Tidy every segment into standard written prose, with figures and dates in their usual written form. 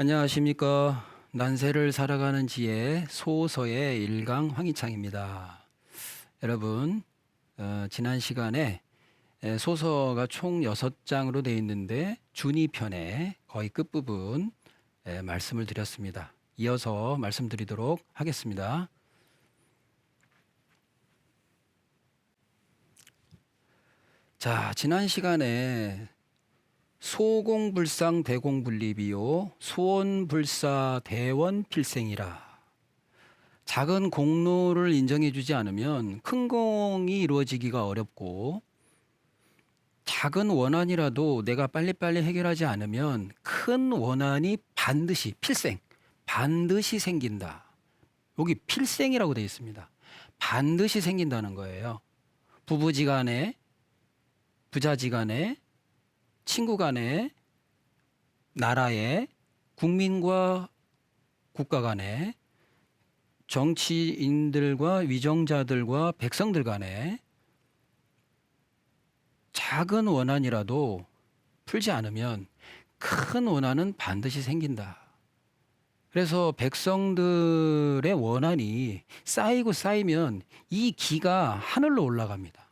안녕하십니까. 난세를 살아가는 지혜 소서의 일강 황희창입니다. 여러분, 지난 시간에 소서가 총 6장으로 되어 있는데 준이편의 거의 끝부분 말씀을 드렸습니다. 이어서 말씀드리도록 하겠습니다. 자, 지난 시간에 소공불상 대공분립이요 소원불사 대원필생이라. 작은 공로를 인정해주지 않으면 큰 공이 이루어지기가 어렵고, 작은 원한이라도 내가 빨리빨리 해결하지 않으면 큰 원한이 반드시 필생, 반드시 생긴다. 여기 필생이라고 되어 있습니다. 반드시 생긴다는 거예요. 부부지간에, 부자지간에, 친구 간에, 나라에, 국민과 국가 간에, 정치인들과 위정자들과 백성들 간에 작은 원한이라도 풀지 않으면 큰 원한은 반드시 생긴다. 그래서 백성들의 원한이 쌓이고 쌓이면 이 기가 하늘로 올라갑니다.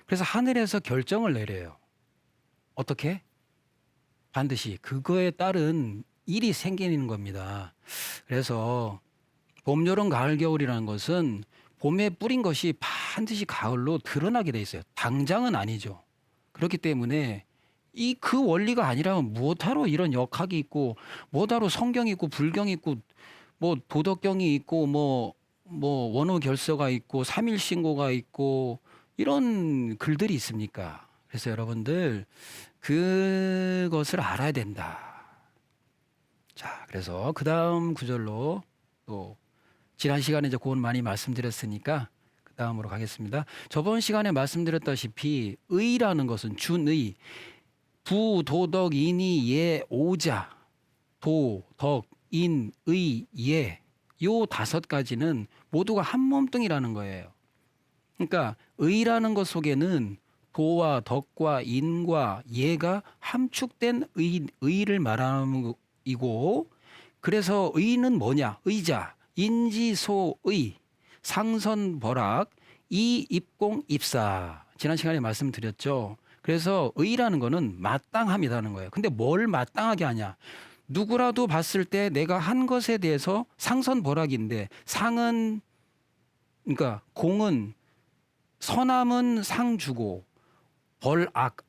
그래서 하늘에서 결정을 내려요. 어떻게? 반드시 그거에 따른 일이 생기는 겁니다. 그래서 봄, 여름, 가을, 겨울이라는 것은 봄에 뿌린 것이 반드시 가을로 드러나게 돼 있어요. 당장은 아니죠. 그렇기 때문에 그 원리가 아니라면 무엇하러 이런 역학이 있고, 무엇하러 성경이 있고, 불경이 있고, 뭐 도덕경이 있고, 뭐 원어결서가 있고, 삼일신고가 있고, 이런 글들이 있습니까? 그래서 여러분들 그것을 알아야 된다. 자, 그래서 그 다음 구절로 또 지난 시간에 이제 그건 많이 말씀드렸으니까 그 다음으로 가겠습니다. 저번 시간에 말씀드렸다시피 의라는 것은 준의, 부, 도덕, 인이, 예, 오자, 도, 덕, 인, 의, 예, 요 5가지는 모두가 한 몸뚱이라는 거예요. 그러니까 의라는 것 속에는 도와 덕과 인과 예가 함축된 의를 말하는 이고, 그래서 의는 뭐냐? 의자, 인지소의, 상선벌악, 이입공입사. 지난 시간에 말씀드렸죠. 그래서 의라는 거는 마땅함이라는 거예요. 근데 뭘 마땅하게 하냐? 누구라도 봤을 때 내가 한 것에 대해서 상선벌악인데, 상은, 그러니까 공은, 선함은 상 주고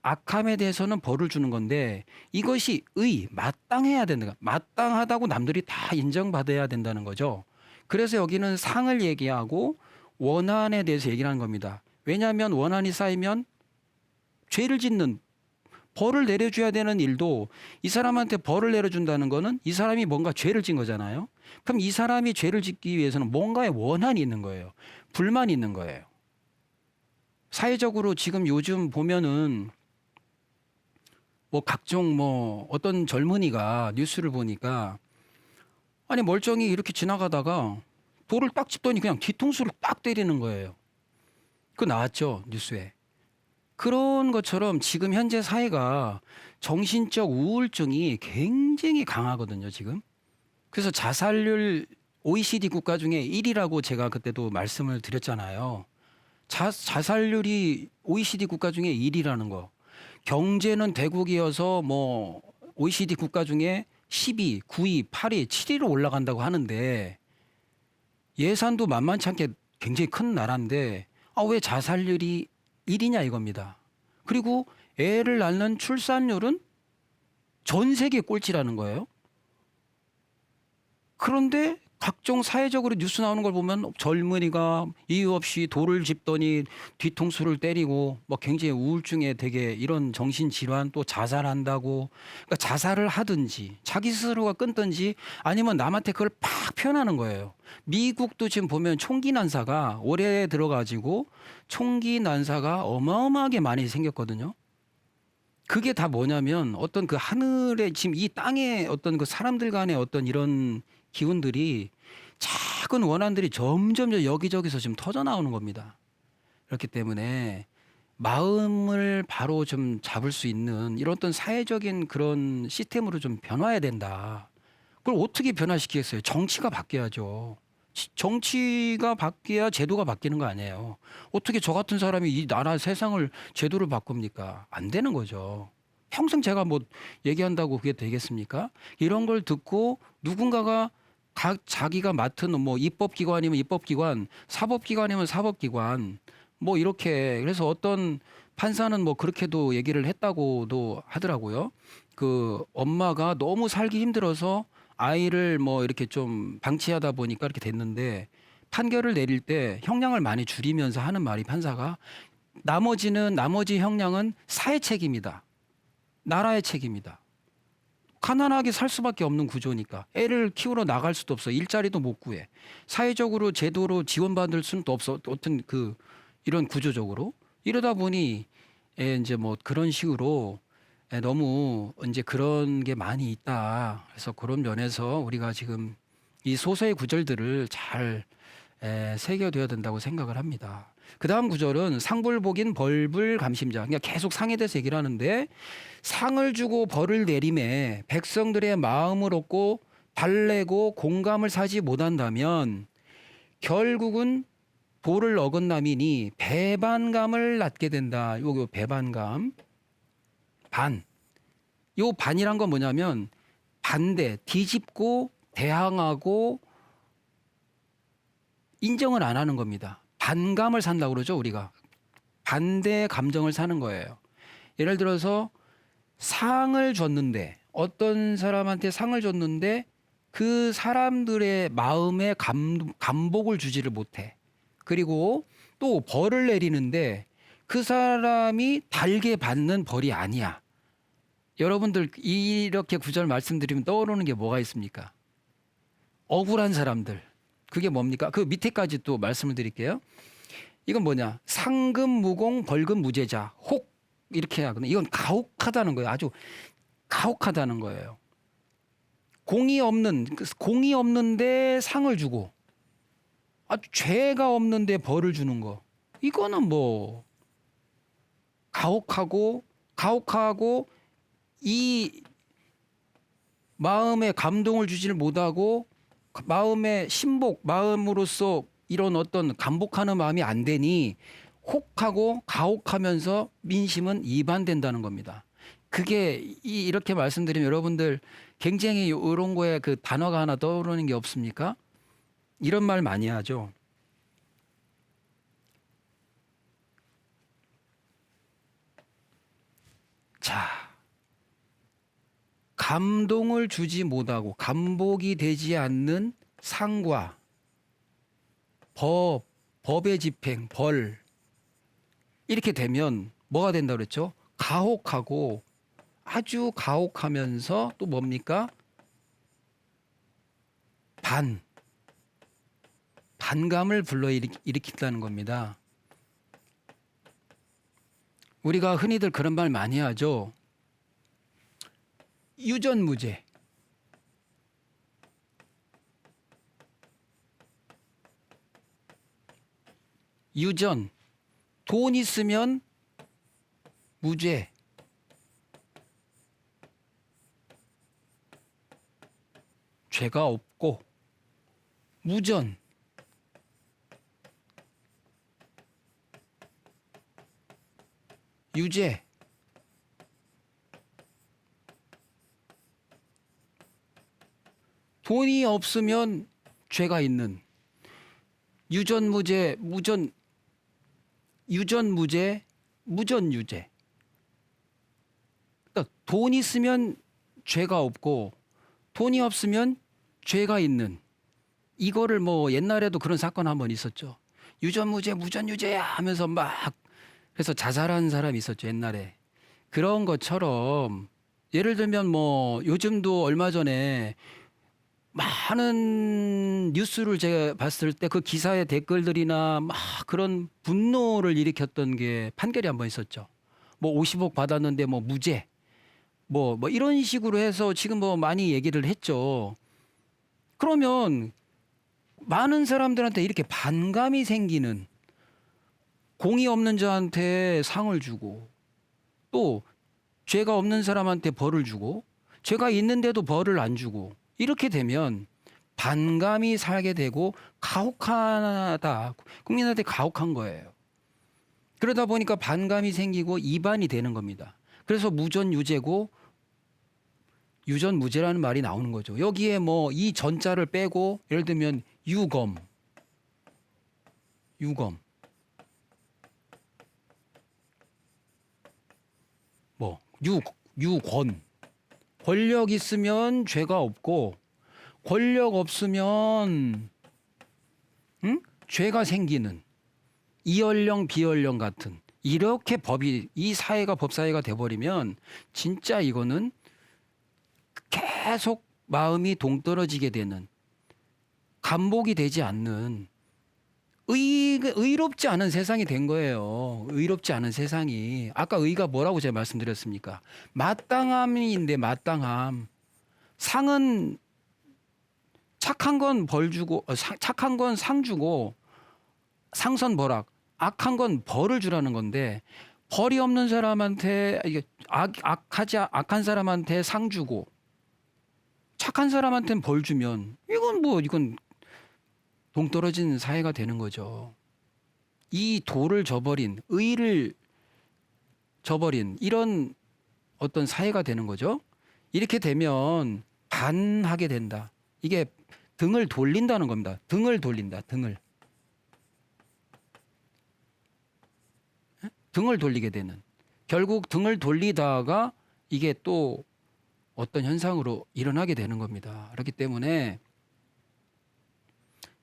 악함에 대해서는 벌을 주는 건데, 이것이 마땅해야 된다. 마땅하다고 남들이 다 인정받아야 된다는 거죠. 그래서 여기는 상을 얘기하고 원한에 대해서 얘기를 하는 겁니다. 왜냐하면 원한이 쌓이면 죄를 짓는, 벌을 내려줘야 되는 일도 이 사람한테 벌을 내려준다는 거는 이 사람이 뭔가 죄를 진 거잖아요. 그럼 이 사람이 죄를 짓기 위해서는 뭔가의 원한이 있는 거예요. 불만이 있는 거예요. 사회적으로 지금 요즘 보면은 뭐 각종 뭐 어떤 젊은이가 뉴스를 보니까, 아니 멀쩡히 이렇게 지나가다가 돌을 딱 짚더니 그냥 뒤통수를 딱 때리는 거예요. 그거 나왔죠, 뉴스에. 그런 것처럼 지금 현재 사회가 정신적 우울증이 굉장히 강하거든요, 지금. 그래서 자살률 OECD 국가 중에 1위라고 제가 그때도 말씀을 드렸잖아요. 자살률이 OECD 국가 중에 1위라는 거. 경제는 대국이어서 뭐 OECD 국가 중에 10위, 9위, 8위, 7위로 올라간다고 하는데, 예산도 만만치 않게 굉장히 큰 나라인데 왜 자살률이 1위냐 이겁니다. 그리고 애를 낳는 출산율은 전 세계 꼴찌라는 거예요. 그런데 각종 사회적으로 뉴스 나오는 걸 보면 젊은이가 이유 없이 돌을 짚더니 뒤통수를 때리고 뭐 굉장히 우울증에 되게 이런 정신질환, 또 자살한다고. 그러니까 자살을 하든지 자기 스스로가 끊든지 아니면 남한테 그걸 팍 표현하는 거예요. 미국도 지금 보면 총기 난사가 올해 들어가지고 총기 난사가 어마어마하게 많이 생겼거든요. 그게 다 뭐냐면 어떤 그 하늘에 지금 이 땅에 어떤 그 사람들 간의 어떤 이런 기운들이, 작은 원한들이 점점 여기저기서 지금 터져 나오는 겁니다. 그렇기 때문에 마음을 바로 좀 잡을 수 있는 이런 어떤 사회적인 그런 시스템으로 좀 변화해야 된다. 그걸 어떻게 변화시키겠어요? 정치가 바뀌어야죠. 정치가 바뀌어야 제도가 바뀌는 거 아니에요. 어떻게 저 같은 사람이 이 나라 세상을 제도를 바꿉니까? 안 되는 거죠. 평생 제가 뭐 얘기한다고 그게 되겠습니까? 이런 걸 듣고 누군가가 각 자기가 맡은 뭐 입법기관이면 입법기관, 사법기관이면 사법기관, 뭐 이렇게 그래서 어떤 판사는 뭐 그렇게도 얘기를 했다고도 하더라고요. 그 엄마가 너무 살기 힘들어서 아이를 뭐 이렇게 좀 방치하다 보니까 이렇게 됐는데 판결을 내릴 때 형량을 많이 줄이면서 하는 말이 판사가 나머지 형량은 사회 책임이다. 나라의 책임이다. 가난하게 살 수밖에 없는 구조니까 애를 키우러 나갈 수도 없어. 일자리도 못 구해. 사회적으로 제도로 지원받을 수는 또 없어. 어떤 그 이런 구조적으로 이러다 보니 이제 뭐 그런 식으로 너무 이제 그런 게 많이 있다. 그래서 그런 면에서 우리가 지금 이 소서의 구절들을 잘 새겨둬야 된다고 생각을 합니다. 그 다음 구절은 상불복인 벌불 감심자. 그러니까 계속 상에 대해서 얘기를 하는데 상을 주고 벌을 내림에 백성들의 마음을 얻고 달래고 공감을 사지 못한다면 결국은 도를 어긋남이니 배반감을 낳게 된다. 요 배반감. 반. 요 반이란 건 뭐냐면 반대, 뒤집고 대항하고 인정을 안 하는 겁니다. 반감을 산다고 그러죠, 우리가. 반대 감정을 사는 거예요. 예를 들어서 상을 줬는데 어떤 사람한테 상을 줬는데 그 사람들의 마음에 감복을 주지를 못해. 그리고 또 벌을 내리는데 그 사람이 달게 받는 벌이 아니야. 여러분들 이렇게 구절 말씀드리면 떠오르는 게 뭐가 있습니까? 억울한 사람들. 그게 뭡니까? 그 밑에까지 또 말씀을 드릴게요. 이건 뭐냐? 상금 무공 벌금 무죄자. 혹 이렇게 하거든요. 이건 가혹하다는 거예요. 아주 가혹하다는 거예요. 공이 없는데 상을 주고 아주 죄가 없는데 벌을 주는 거. 이거는 뭐 가혹하고 이 마음에 감동을 주지를 못하고 마음의 신복, 마음으로서 이런 어떤 감복하는 마음이 안 되니 혹하고 가혹하면서 민심은 이반된다는 겁니다. 그게 이렇게 말씀드리면 여러분들 굉장히 이런 거에 그 단어가 하나 떠오르는 게 없습니까? 이런 말 많이 하죠. 자, 감동을 주지 못하고 감복이 되지 않는 상과 법의 집행, 벌 이렇게 되면 뭐가 된다 그랬죠? 가혹하고 아주 가혹하면서 또 뭡니까? 반감을 불러일으킨다는 겁니다. 우리가 흔히들 그런 말 많이 하죠. 유전무죄. 유전. 돈 있으면 무죄. 죄가 없고 무전. 유죄. 돈이 없으면 죄가 있는. 유전무죄, 유전무죄, 무전유죄. 그러니까 돈 있으면 죄가 없고 돈이 없으면 죄가 있는. 이거를 뭐 옛날에도 그런 사건 한번 있었죠. 유전무죄, 무전유죄야 하면서 막 그래서 자살한 사람이 있었죠, 옛날에. 그런 것처럼 예를 들면 뭐 요즘도 얼마 전에 많은 뉴스를 제가 봤을 때 그 기사의 댓글들이나 막 그런 분노를 일으켰던 게 판결이 한번 있었죠. 뭐 50억 받았는데 뭐 무죄. 뭐 이런 식으로 해서 지금 뭐 많이 얘기를 했죠. 그러면 많은 사람들한테 이렇게 반감이 생기는 공이 없는 자한테 상을 주고 또 죄가 없는 사람한테 벌을 주고 죄가 있는데도 벌을 안 주고 이렇게 되면 반감이 살게 되고 가혹하다. 국민한테 가혹한 거예요. 그러다 보니까 반감이 생기고 이반이 되는 겁니다. 그래서 무전유죄고 유전무죄라는 말이 나오는 거죠. 여기에 뭐 이 전자를 빼고 예를 들면 유검 뭐 유권 권력 있으면 죄가 없고 권력 없으면 죄가 생기는 이연령 비연령 같은 이렇게 법이 이 사회가 법사회가 돼버리면 진짜 이거는 계속 마음이 동떨어지게 되는 감복이 되지 않는 의롭지 않은 세상이 된 거예요. 의롭지 않은 세상이. 아까 의가 뭐라고 제가 말씀드렸습니까? 마땅함인데 마땅함. 상은 착한 건 벌 주고 착한 건 상 주고 상선벌악. 악한 건 벌을 주라는 건데 벌이 없는 사람한테 이게 악한 사람한테 상 주고 착한 사람한테는 벌 주면 이건 동떨어진 사회가 되는 거죠. 이 도를 저버린 의를 저버린 이런 어떤 사회가 되는 거죠. 이렇게 되면 반하게 된다. 이게 등을 돌린다는 겁니다. 등을 돌린다. 등을 돌리게 되는. 결국 등을 돌리다가 이게 또 어떤 현상으로 일어나게 되는 겁니다. 그렇기 때문에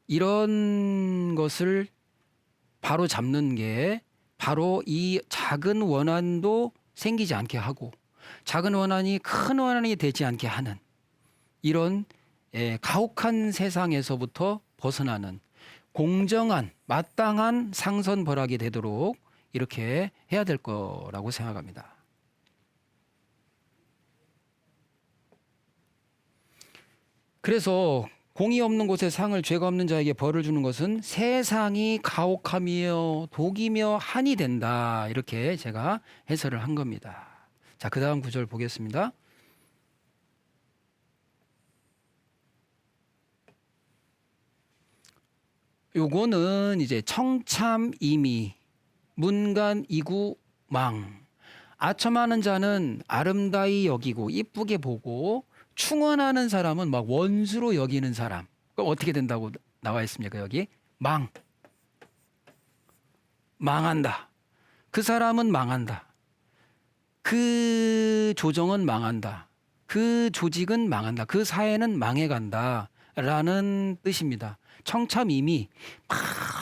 이런 것을 바로 잡는 게 바로 이 작은 원한도 생기지 않게 하고 작은 원한이 큰 원한이 되지 않게 하는 이런 가혹한 세상에서부터 벗어나는 공정한 마땅한 상선벌악이 되도록 이렇게 해야 될 거라고 생각합니다. 그래서 공의 없는 곳에 상을 죄가 없는 자에게 벌을 주는 것은 세상이 가혹하며 독이며 한이 된다. 이렇게 제가 해설을 한 겁니다. 자, 그 다음 구절 보겠습니다. 요거는 이제 청참이미 문간이구망 아첨하는 자는 아름다이 여기고 이쁘게 보고 충언하는 사람은 막 원수로 여기는 사람. 그럼 어떻게 된다고 나와 있습니까? 여기 망한다. 그 사람은 망한다. 그 조정은 망한다. 그 조직은 망한다. 그 사회는 망해간다. 라는 뜻입니다. 청참임이 막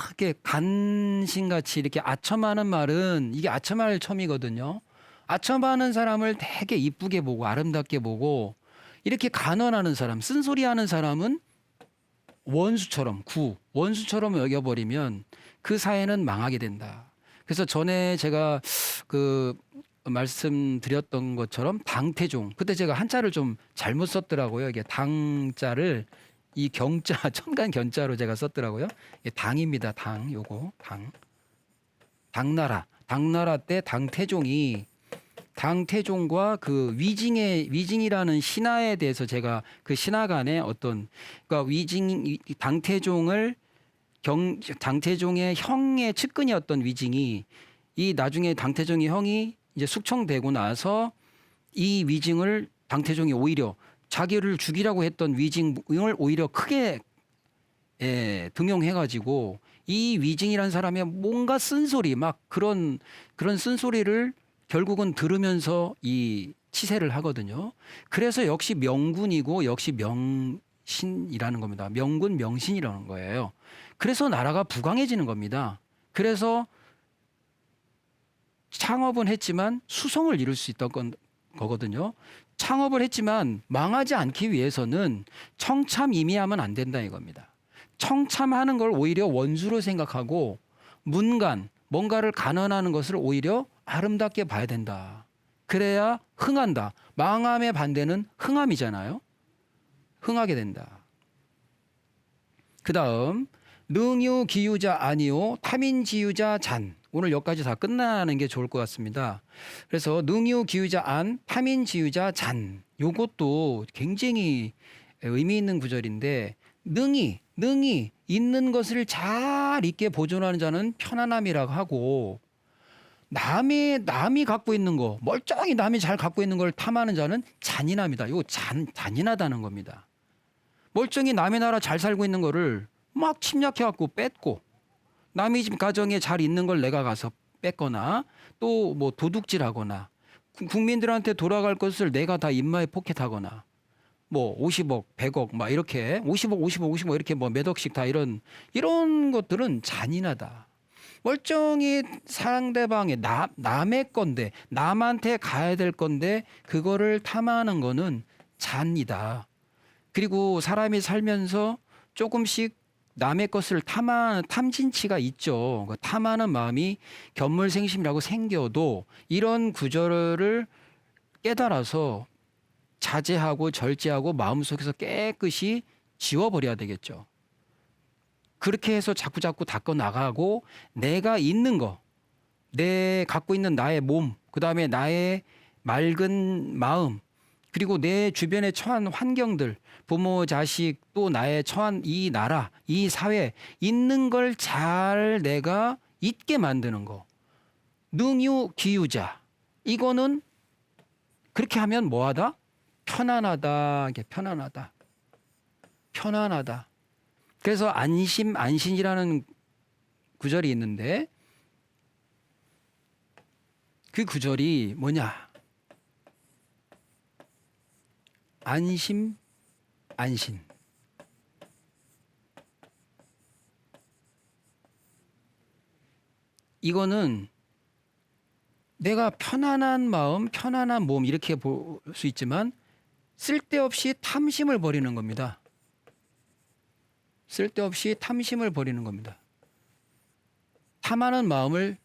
이렇게 간신같이 이렇게 아첨하는 말은 이게 아첨할 첨이거든요. 아첨하는 사람을 되게 이쁘게 보고 아름답게 보고 이렇게 간언하는 사람, 쓴소리하는 사람은 원수처럼 원수처럼 여겨버리면 그 사회는 망하게 된다. 그래서 전에 제가 그 말씀드렸던 것처럼 당태종 그때 제가 한자를 좀 잘못 썼더라고요. 이게 당자를 이 경자 천간 견자로 제가 썼더라고요. 이게 당입니다. 요거 당나라 때 당태종과 그 위징이라는 신하에 대해서 제가 그 신하 간의 어떤 그러니까 당태종의 형의 측근이었던 위징이 이 나중에 당태종의 형이 이제 숙청되고 나서 이 위징을 당태종이 오히려 자기를 죽이라고 했던 위징을 오히려 크게 등용해가지고 이 위징이라는 사람의 뭔가 쓴소리 막 그런 쓴소리를 결국은 들으면서 이 치세를 하거든요. 그래서 역시 명군이고 역시 명신이라는 겁니다. 명군 명신이라는 거예요. 그래서 나라가 부강해지는 겁니다. 그래서 창업은 했지만 수성을 이룰 수 있던 거거든요. 창업을 했지만 망하지 않기 위해서는 청참이미하면 안 된다 이겁니다. 청참하는 걸 오히려 원수로 생각하고 문간 뭔가를 간언하는 것을 오히려 아름답게 봐야 된다. 그래야 흥한다. 망함의 반대는 흥함이잖아요. 흥하게 된다. 그 다음 능유 기유자 아니요 탐인지유자 잔. 오늘 여기까지 다 끝나는 게 좋을 것 같습니다. 그래서 능유 기유자 안 탐인지유자 잔. 요것도 굉장히 의미 있는 구절인데 능히 있는 것을 잘 있게 보존하는 자는 편안함이라고 하고 남이 갖고 있는 거 멀쩡히 남이 잘 갖고 있는 걸 탐하는 자는 잔인함이다. 이거 잔인하다는 겁니다. 멀쩡히 남의 나라 잘 살고 있는 거를 막 침략해 갖고 뺏고 남의 집 가정에 잘 있는 걸 내가 가서 뺏거나 또 뭐 도둑질하거나 국민들한테 돌아갈 것을 내가 다 입마에 포켓하거나 뭐 50억, 100억 막 이렇게 50억 이렇게 뭐 몇 억씩 다 이런 것들은 잔인하다. 멀쩡히 상대방의 남의 건데 남한테 가야 될 건데 그거를 탐하는 거는 잔이다. 그리고 사람이 살면서 조금씩 남의 것을 탐진치가 있죠. 그 탐하는 마음이 견물생심이라고 생겨도 이런 구절을 깨달아서 자제하고 절제하고 마음속에서 깨끗이 지워버려야 되겠죠. 그렇게 해서 자꾸 닦아 나가고 내가 있는 거, 내 갖고 있는 나의 몸, 그다음에 나의 맑은 마음, 그리고 내 주변에 처한 환경들, 부모, 자식, 또 나의 처한 이 나라, 이 사회 있는 걸 잘 내가 있게 만드는 거. 능유 기유자. 이거는 그렇게 하면 뭐하다? 편안하다. 이게 편안하다. 그래서 안신이라는 구절이 있는데 그 구절이 뭐냐? 안심, 안신. 이거는 내가 편안한 마음, 편안한 몸 이렇게 볼 수 있지만 쓸데없이 탐심을 버리는 겁니다. 쓸데없이 탐심을 버리는 겁니다. 탐하는 마음을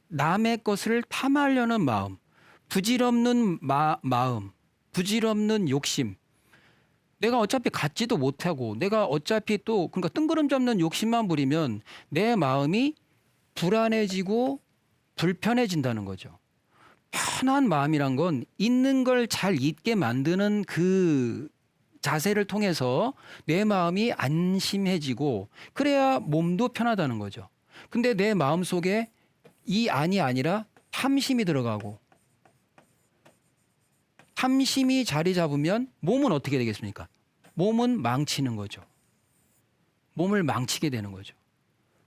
남의 것을 탐하려는 마음, 부질없는 마음, 부질없는 욕심. 내가 어차피 갖지도 못하고 내가 어차피 또 그러니까 뜬구름 잡는 욕심만 부리면 내 마음이 불안해지고 불편해진다는 거죠. 편한 마음이란 건 있는 걸 잘 잊게 만드는 그 자세를 통해서 내 마음이 안심해지고 그래야 몸도 편하다는 거죠. 근데 내 마음 속에 이 안이 아니라 탐심이 들어가고 탐심이 자리 잡으면 몸은 어떻게 되겠습니까? 몸은 망치는 거죠. 몸을 망치게 되는 거죠.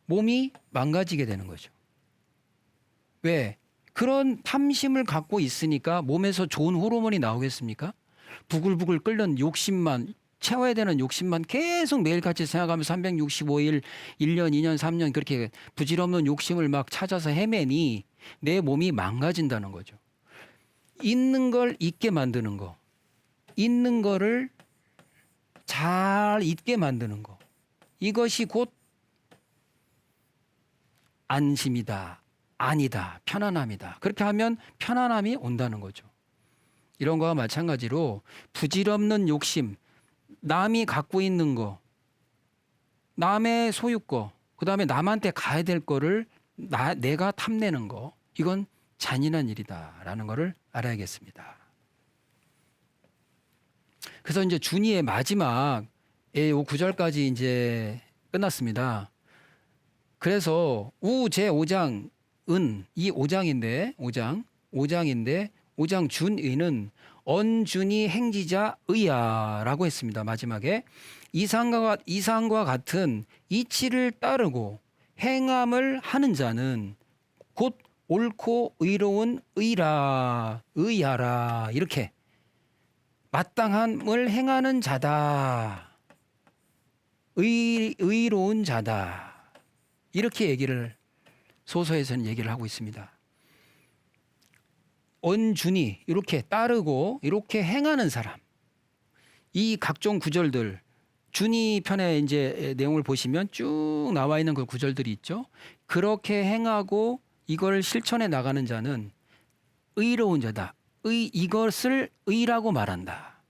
몸이 망가지게 되는 거죠. 왜? 그런 탐심을 갖고 있으니까 몸에서 좋은 호르몬이 나오겠습니까? 부글부글 끓는 욕심만 채워야 되는 욕심만 계속 매일같이 생각하면서 365일 1년 2년 3년 그렇게 부질없는 욕심을 막 찾아서 헤매니 내 몸이 망가진다는 거죠. 있는 걸 잊게 만드는 거, 있는 거를 잘 잊게 만드는 거, 이것이 곧 안심이다, 아니다, 편안함이다. 그렇게 하면 편안함이 온다는 거죠. 이런 거와 마찬가지로 부질없는 욕심, 남이 갖고 있는 거, 남의 소유거, 그다음에 남한테 가야 될 거를 내가 탐내는 거, 이건 잔인한 일이다라는 거를 알아야겠습니다. 그래서 이제 준이의 마지막에 요 9절까지 이제 끝났습니다. 그래서 제5장은 이 5장인데 5장 준의는 언준이 행지자 의야라고 했습니다. 마지막에 이상과 같은 이치를 따르고 행함을 하는 자는 곧 옳고 의로운 의야라 이렇게 마땅함을 행하는 자다. 의로운 자다. 이렇게 얘기를 소서에서는 얘기를 하고 있습니다. 언준이 이렇게 따르고 이렇게 행하는 사람. 이 각종 구절들 준이 편에 이제 내용을 보시면 쭉 나와 있는 그 구절들이 있죠. 그렇게 행하고 이걸 실천해 나가는 자는 의로운 자다. 이것을 의라고 말한다.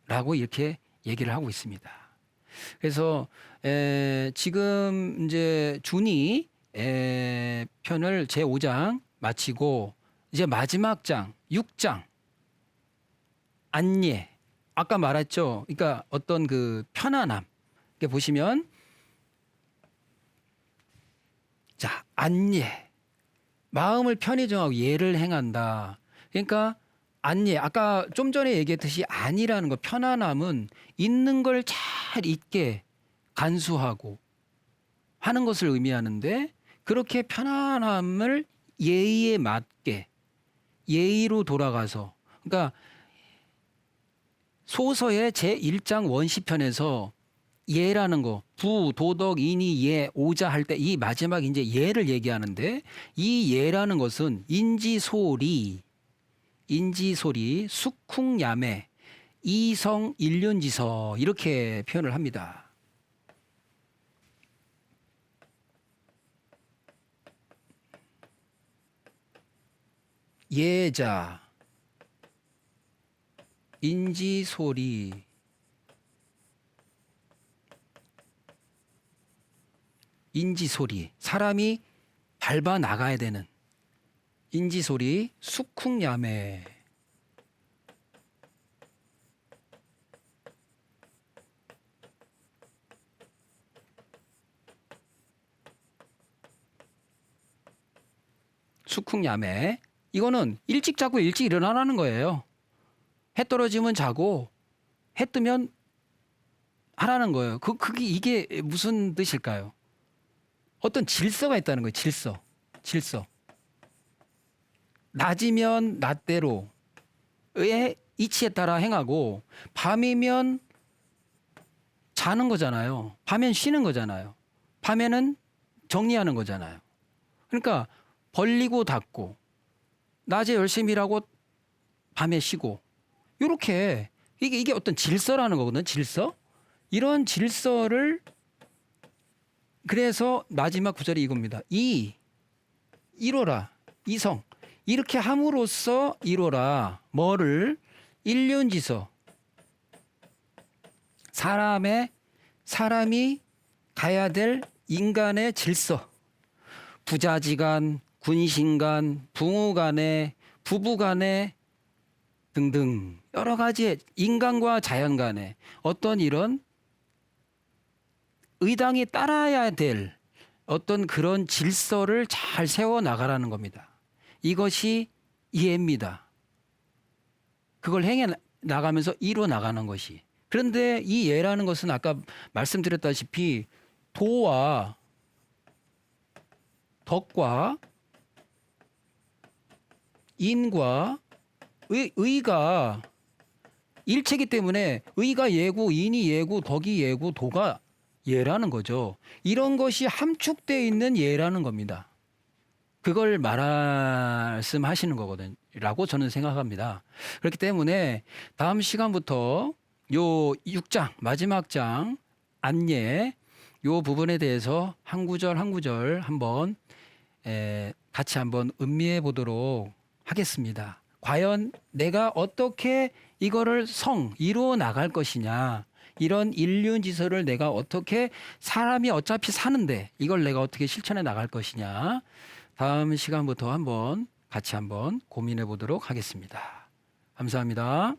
라고 이렇게 얘기를 하고 있습니다. 그래서 지금 이제 준이 편을 제5장 마치고 이제 마지막 장 6장 안예 아까 말했죠. 그러니까 어떤 그 편안함. 이렇게 보시면 자, 안예. 마음을 편히 정하고 예를 행한다. 그러니까 안예. 아까 좀 전에 얘기했듯이 안이라는 거 편안함은 있는 걸 잘 잊게 간수하고 하는 것을 의미하는데 그렇게 편안함을 예의에 맞게 예의로 돌아가서 그러니까 소서의 제1장 원시편에서 예라는 거, 부, 도덕, 인이, 예, 오자 할 때 이 마지막 이제 예를 얘기하는데 이 예라는 것은 인지소리, 숙쿵야매, 이성, 일륜지서 이렇게 표현을 합니다. 예자, 인지소리, 인지소리, 사람이 밟아 나가야 되는 인지소리, 숙쿵야매. 숙쿵야매. 이거는 일찍 자고 일찍 일어나라는 거예요. 해 떨어지면 자고 해 뜨면 하라는 거예요. 이게 무슨 뜻일까요? 어떤 질서가 있다는 거예요. 질서. 낮이면 낮대로의 이치에 따라 행하고 밤이면 자는 거잖아요. 밤엔 쉬는 거잖아요. 밤에는 정리하는 거잖아요. 그러니까 벌리고 닫고 낮에 열심히 일하고 밤에 쉬고 이렇게 이게 어떤 질서라는 거거든요. 질서. 이런 질서를 그래서 마지막 구절이 이겁니다. 이로라. 이성. 이렇게 함으로써 이로라. 뭐를? 일륜지서. 사람이 가야 될 인간의 질서. 부자지간, 군신간, 부모간에, 부부간에 등등 여러 가지 인간과 자연 간에 어떤 이런 의당이 따라야 될 어떤 그런 질서를 잘 세워 나가라는 겁니다. 이것이 이해입니다. 그걸 행해 나가면서 이뤄 나가는 것이. 그런데 이 예라는 것은 아까 말씀드렸다시피 도와 덕과 인과 의가 일체이기 때문에 의가 예고, 인이 예고, 덕이 예고, 도가 예라는 거죠. 이런 것이 함축되어 있는 예라는 겁니다. 그걸 말씀하시는 거거든요. 라고 저는 생각합니다. 그렇기 때문에 다음 시간부터 요 6장, 마지막 장, 안예, 요 부분에 대해서 한 구절 한 구절 한번 같이 한번 음미해 보도록 하겠습니다. 과연 내가 어떻게 이거를 이루어 나갈 것이냐. 이런 일륜지서를 내가 어떻게 사람이 어차피 사는데 이걸 내가 어떻게 실천해 나갈 것이냐. 다음 시간부터 같이 한번 고민해 보도록 하겠습니다. 감사합니다.